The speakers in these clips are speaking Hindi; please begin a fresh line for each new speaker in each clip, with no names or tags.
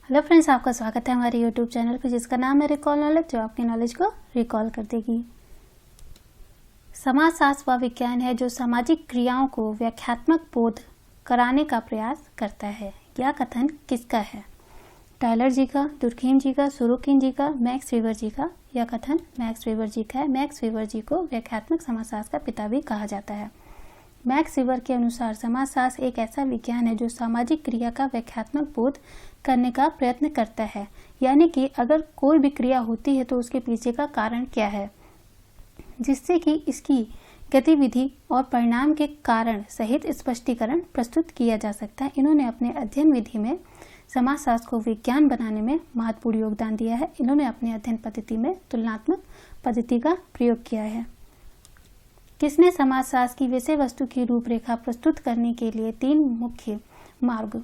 हेलो फ्रेंड्स, आपका स्वागत है हमारे यूट्यूब चैनल पर जिसका नाम है रिकॉल नॉलेज, जो आपकी नॉलेज को रिकॉल कर देगी। समाजशास्त्र वह विज्ञान है जो सामाजिक क्रियाओं को व्याख्यात्मक बोध कराने का प्रयास करता है। यह कथन किसका है? टायलर जी का, दुर्खीम जी का, सोरोकिन जी का, मैक्स वेबर जी का? यह कथन मैक्स वेबर जी का है। मैक्स वेबर जी को व्याख्यात्मक समाजशास्त्र का पिता भी कहा जाता है। मैक्स वेबर के अनुसार समाजशास्त्र एक ऐसा विज्ञान है जो सामाजिक क्रिया का व्याख्यात्मक बोध करने का प्रयत्न करता है, यानी कि अगर कोई भी क्रिया होती है तो उसके पीछे का कारण क्या है, जिससे कि इसकी गतिविधि और परिणाम के कारण सहित स्पष्टीकरण प्रस्तुत किया जा सकता है। इन्होंने अपने अध्ययन विधि में समाजशास्त्र को विज्ञान बनाने में महत्वपूर्ण योगदान दिया है। इन्होंने अपने अध्ययन पद्धति में तुलनात्मक पद्धति का प्रयोग किया है। किसने समाजशास्त्र की विषय वस्तु की रूपरेखा प्रस्तुत करने के लिए 3 मुख्य मार्ग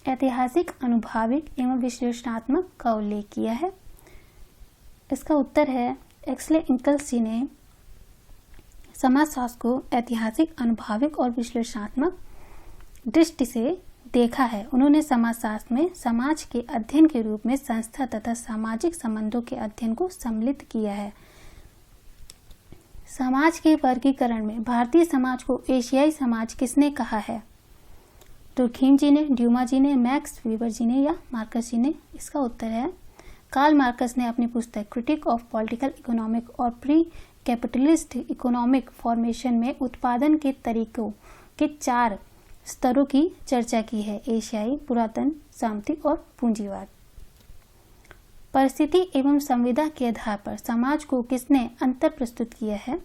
ऐतिहासिक, अनुभाविक एवं विश्लेषणात्मक का उल्लेख किया है? इसका उत्तर है एक्सले इंकल्स जी ने समाजशास्त्र को ऐतिहासिक, अनुभाविक और विश्लेषणात्मक दृष्टि से देखा है। उन्होंने समाजशास्त्र में समाज के अध्ययन के रूप में संस्था तथा सामाजिक संबंधों के अध्ययन को सम्मिलित किया है। समाज के वर्गीकरण में भारतीय समाज को एशियाई समाज किसने कहा है? दुर्खीम जी ने, ड्यूमा जी ने, मैक्स वेबर जी ने या मार्कस जी ने? इसका उत्तर है कार्ल मार्कस ने अपनी पुस्तक क्रिटिक ऑफ पॉलिटिकल इकोनॉमिक और प्री कैपिटलिस्ट इकोनॉमिक फॉर्मेशन में उत्पादन के तरीकों के 4 स्तरों की चर्चा की है: एशियाई, पुरातन, सामंती और पूंजीवाद। परिस्थिति एवं संविदा के आधार पर समाज को किसने अंतर प्रस्तुत किया है?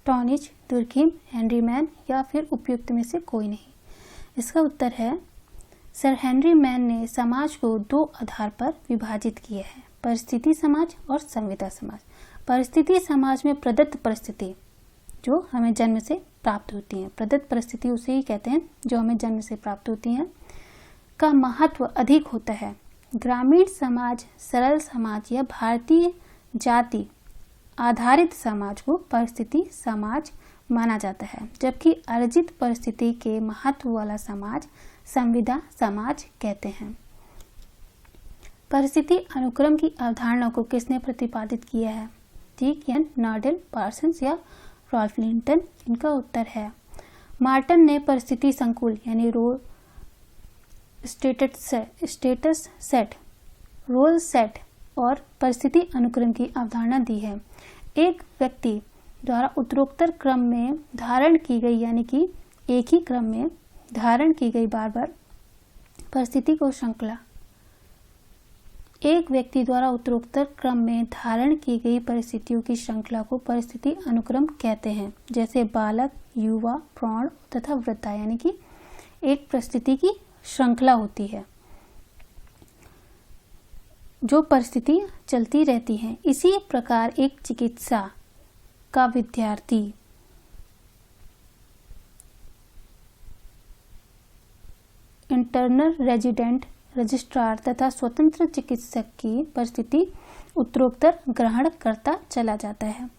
टॉनिज, दुर्खीम, हेनरी मैन या फिर उपयुक्त में से कोई नहीं? इसका उत्तर है सर हेनरी मैन ने समाज को 2 आधार पर विभाजित किया है: परिस्थिति समाज और संविदा समाज। परिस्थिति समाज में प्रदत्त परिस्थिति जो हमें जन्म से प्राप्त होती है, प्रदत्त परिस्थिति उसे ही कहते हैं जो हमें जन्म से प्राप्त होती हैं, का महत्व अधिक होता है। ग्रामीण समाज, सरल समाज या भारतीय जाति आधारित समाज को परिस्थिति समाज माना जाता है, जबकि अर्जित परिस्थिति के महत्व वाला समाज संविदा समाज कहते हैं। परिस्थिति अनुक्रम की अवधारणा को किसने प्रतिपादित किया है? टीकियन, नॉर्डेल, पार्सन्स या रॉल्फ लिंटन? इनका उत्तर है मार्टन ने परिस्थिति संकुल यानी role status set, role set और परिस्थिति अनुक्रम की अवधारणा दी है। एक व्यक्ति द्वारा उत्तरोत्तर क्रम में धारण की गई, यानी कि एक ही क्रम में धारण की गई बार बार परिस्थिति को श्रृंखला, एक व्यक्ति द्वारा उत्तरोत्तर क्रम में धारण की गई परिस्थितियों की श्रृंखला को परिस्थिति अनुक्रम कहते हैं। जैसे बालक, युवा, प्रौढ़ तथा वृद्धा, यानी कि एक परिस्थिति की श्रृंखला होती है जो परिस्थिति चलती रहती है। इसी प्रकार एक चिकित्सा का विद्यार्थी इंटर्नल रेजिडेंट, रजिस्ट्रार तथा स्वतंत्र चिकित्सक की परिस्थिति उत्तरोत्तर ग्रहण करता चला जाता है।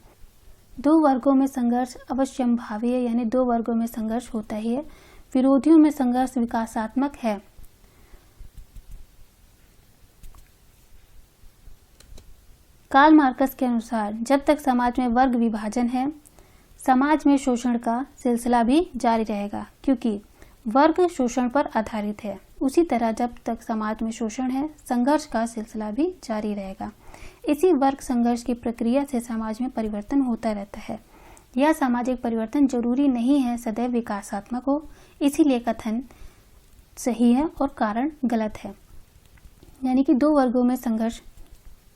2 वर्गों में संघर्ष अवश्यंभावी है, यानी 2 वर्गों में संघर्ष होता ही है। विरोधियों में संघर्ष विकासात्मक है। कार्ल मार्कस के अनुसार जब तक समाज में वर्ग विभाजन है, समाज में शोषण का सिलसिला भी जारी रहेगा, क्योंकि वर्ग शोषण पर आधारित है। उसी तरह जब तक समाज में शोषण है, संघर्ष का सिलसिला भी जारी रहेगा। इसी वर्ग संघर्ष की प्रक्रिया से समाज में परिवर्तन होता रहता है। यह सामाजिक परिवर्तन जरूरी नहीं है सदैव विकासात्मक हो, इसीलिए कथन सही है और कारण गलत है। यानी कि 2 वर्गों में संघर्ष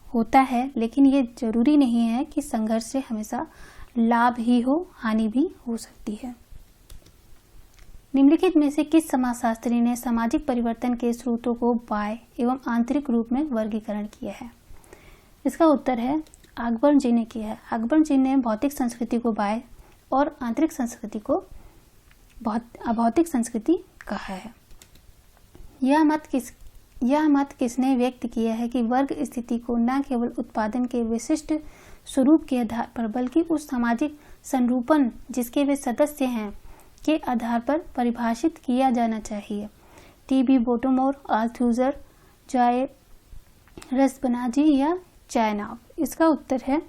होता है, लेकिन ये जरूरी नहीं है कि संघर्ष से हमेशा लाभ ही हो, हानि भी हो सकती है। निम्नलिखित में से किस समाजशास्त्री ने सामाजिक परिवर्तन के स्रोतों को बाह्य एवं आंतरिक रूप में वर्गीकरण किया है? इसका उत्तर है ऑकबर्न जी ने किया है। ऑकबर्न जी ने भौतिक संस्कृति को बाह्य और आंतरिक संस्कृति को अभौतिक संस्कृति कहा है। यह मत किसने व्यक्त किया है कि वर्ग स्थिति को न केवल उत्पादन के विशिष्ट स्वरूप के आधार पर बल्कि उस सामाजिक संरूपण जिसके वे सदस्य हैं के आधार पर परिभाषित किया जाना चाहिए? टी.बी. बोटोमोर, आल्थुजर, जायरस बनाजी या चायनाव? इसका उत्तर है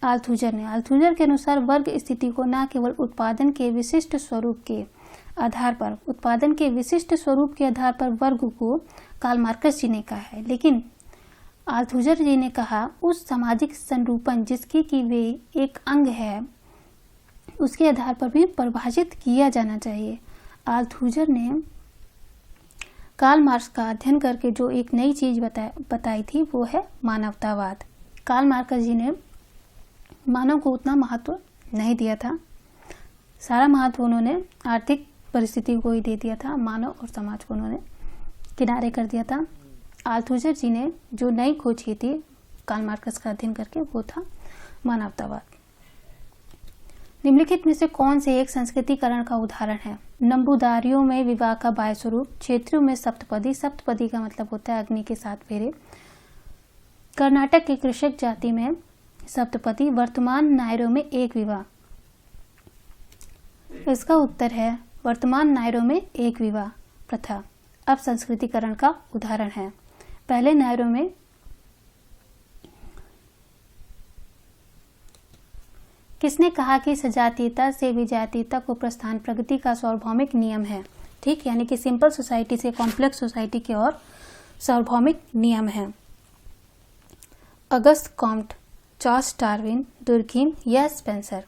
आल्थुजर ने। आल्थुजर के अनुसार वर्ग स्थिति को न केवल उत्पादन के विशिष्ट स्वरूप के आधार पर वर्ग को कार्ल मार्क्स जी ने कहा है, लेकिन आल्थुजर जी ने कहा उस सामाजिक संरूपण जिसकी कि वे एक अंग है उसके आधार पर भी परिभाषित किया जाना चाहिए। आल्थुजर ने कार्ल मार्क्स का अध्ययन करके जो एक नई चीज बताई थी वो है मानवतावाद। कार्ल मार्क्स जी ने मानव को उतना महत्व नहीं दिया था, सारा महत्व उन्होंने आर्थिक परिस्थिति को ही दे दिया था, मानव और समाज को उन्होंने किनारे कर दिया था। आल्थुजर जी ने जो नई खोज की थी कार्ल मार्क्स का अध्ययन करके वो था मानवतावाद। निम्नलिखित में से कौन से एक संस्कृतिकरण का उदाहरण है? नंबूदारियों में विवाह का बाह्य स्वरूप, क्षेत्रों में सप्तपदी, सप्तपदी का मतलब होता है अग्नि के 7 फेरे, कर्नाटक की कृषक जाति में सप्तपदी, वर्तमान नायरों में एक विवाह। इसका उत्तर है वर्तमान नायरों में एक विवाह प्रथा अब संस्कृतिकरण का उदाहरण है। पहले नायरों में किसने कहा कि सजातीयता से विजातीयता को प्रस्थान प्रगति का सार्वभौमिक नियम है? ठीक, यानी कि सिंपल सोसाइटी से कॉम्प्लेक्स सोसाइटी की ओर सार्वभौमिक नियम है। Auguste Comte, Charles Darwin, Durkheim या स्पेंसर?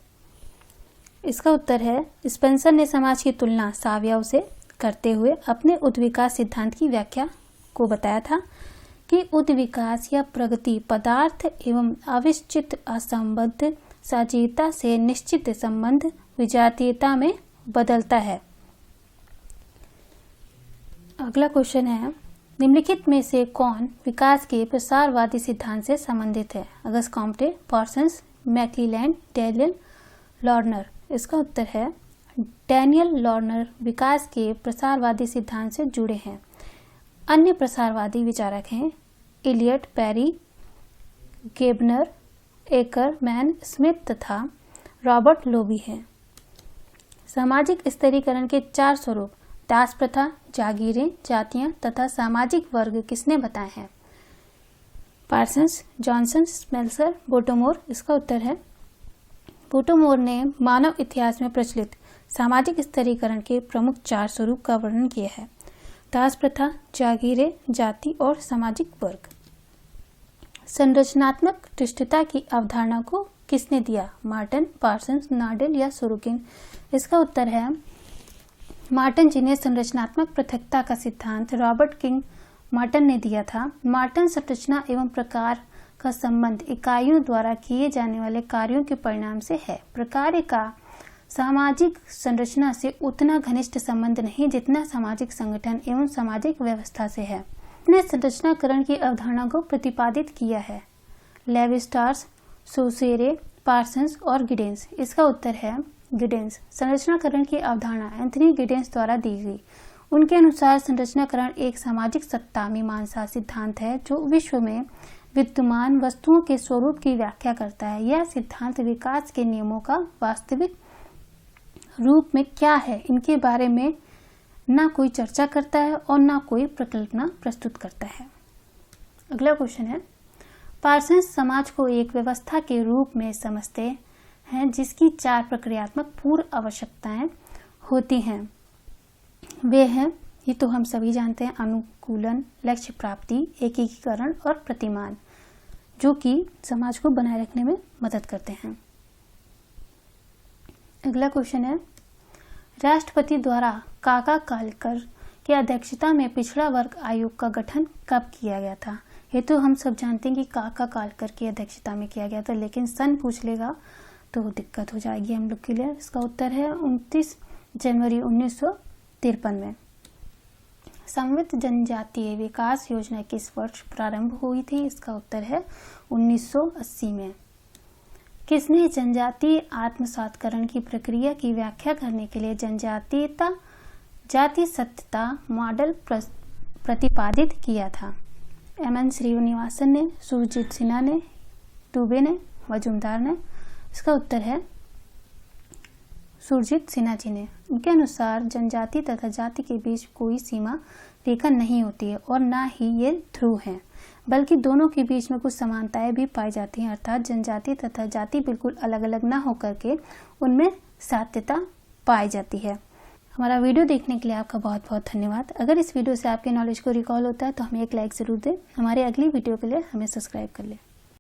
इसका उत्तर है स्पेंसर ने समाज की तुलना साव्यव से करते हुए अपने उद्विकास सिद्धांत की व्याख्या को बताया था कि उद्विकास या प्रगति पदार्थ एवं अविश्चित असंबद्ध सजीवता से निश्चित संबंध विजातीयता में बदलता है। अगला क्वेश्चन है निम्नलिखित में से कौन विकास के प्रसारवादी सिद्धांत से संबंधित है? अगस्त कॉम्टे, पार्सन्स, मैक्लीलैंड, डैनियल लॉर्नर? इसका उत्तर है डैनियल लॉर्नर विकास के प्रसारवादी सिद्धांत से जुड़े हैं। अन्य प्रसारवादी विचारक हैं इलियट, पेरी, गेबनर, एकरमैन, स्मिथ तथा रॉबर्ट लोबी हैं। सामाजिक स्तरीकरण के 4 स्वरूप दास प्रथा, जागीरें, जातियां तथा सामाजिक वर्ग किसने बताए हैं? Parsons, Johnson, Spencer, Bottomore? इसका उत्तर है बोटोमोर ने मानव इतिहास में प्रचलित सामाजिक स्तरीकरण के प्रमुख 4 स्वरूप का वर्णन किया है: दास प्रथा, जागीरें, जाति और सामाजिक वर्ग। संरचनात्मक दुष्टता की अवधारणा को किसने दिया? मार्टन, पार्सन्स, नाडेल या सोरोकिन? इसका उत्तर है मार्टन जी ने संरचनात्मक पृथकता का सिद्धांत रॉबर्ट किंग मार्टन ने दिया था। मार्टन संरचना एवं प्रकार का संबंध इकाइयों द्वारा किए जाने वाले कार्यों के परिणाम से है। प्रकार का सामाजिक संरचना से उतना घनिष्ठ संबंध नहीं जितना सामाजिक संगठन एवं सामाजिक व्यवस्था से है। ने संरचनाकरण की अवधारणा को प्रतिपादित किया है लेवी-स्ट्रॉस, सोसेरे, पार्सन्स और गिडेंस? इसका उत्तर है गिडेंस। संरचनाकरण की अवधारणा एंथनी गिडेंस द्वारा दी गई। उनके अनुसार संरचनाकरण एक सामाजिक सत्ता मीमांसा सिद्धांत है जो विश्व में विद्यमान वस्तुओं के स्वरूप की व्याख्या करता है। यह सिद्धांत विकास के नियमों का वास्तविक रूप में क्या है इनके बारे में ना कोई चर्चा करता है और ना कोई प्रकल्पना प्रस्तुत करता है। अगला क्वेश्चन है पार्सन्स समाज को एक व्यवस्था के रूप में समझते हैं जिसकी 4 प्रक्रियात्मक पूर्व आवश्यकताएं होती हैं। वे हैं, ये तो हम सभी जानते हैं, अनुकूलन, लक्ष्य प्राप्ति, एकीकरण और प्रतिमान, जो कि समाज को बनाए रखने में मदद करते हैं। अगला क्वेश्चन है राष्ट्रपति द्वारा काका कालेलकर की अध्यक्षता में पिछड़ा वर्ग आयोग का गठन कब किया गया था? ये तो हम सब जानते हैं कि काका कालेलकर की अध्यक्षता में किया गया था, लेकिन सन पूछ लेगा तो दिक्कत हो जाएगी हम लोग के लिए। इसका उत्तर है 29 जनवरी 1953 में। समवित जनजातीय विकास योजना किस वर्ष प्रारंभ हुई थी? इसका उत्तर है 1980 में। किसने जनजातीय आत्मसातकरण की प्रक्रिया की व्याख्या करने के लिए जनजातीयता जाति सत्यता मॉडल प्रतिपादित किया था? एम.एन. श्रीनिवासन ने, सुरजीत सिन्हा ने, दुबे ने, मजूमदार ने? इसका उत्तर है सुरजीत सिन्हा जी ने। उनके अनुसार जनजाति तथा जाति के बीच कोई सीमा रेखा नहीं होती है और ना ही ये ध्रुव हैं, बल्कि दोनों के बीच में कुछ समानताएं भी पाई जाती हैं, अर्थात जनजाति तथा जाति बिल्कुल अलग अलग ना होकर के उनमें सात्यता पाई जाती है। हमारा वीडियो देखने के लिए आपका बहुत बहुत धन्यवाद। अगर इस वीडियो से आपके नॉलेज को रिकॉल होता है तो हमें एक लाइक ज़रूर दें। हमारे अगली वीडियो के लिए हमें सब्सक्राइब कर लें।